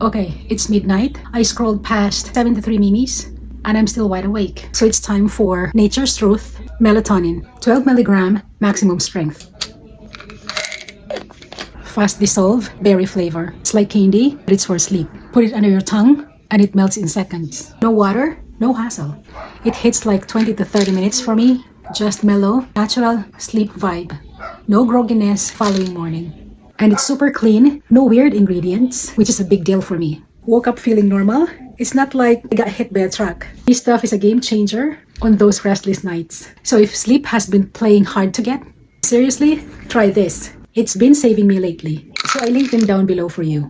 Okay, it's midnight. I scrolled past 73 memes and I'm still wide awake. So it's time for Nature's Truth, Melatonin, 12 milligram maximum strength. Fast dissolve, berry flavor. It's like candy, but it's for sleep. Put it under your tongue and it melts in seconds. No water, no hassle. It hits like 20 to 30 minutes for me. Just mellow, natural sleep vibe. No grogginess following morning. And it's super clean, no weird ingredients, which is a big deal for me. Woke up feeling normal. It's not like I got hit by a truck. This stuff is a game changer on those restless nights. So if sleep has been playing hard to get, seriously, try this. It's been saving me lately. So I link them down below for you.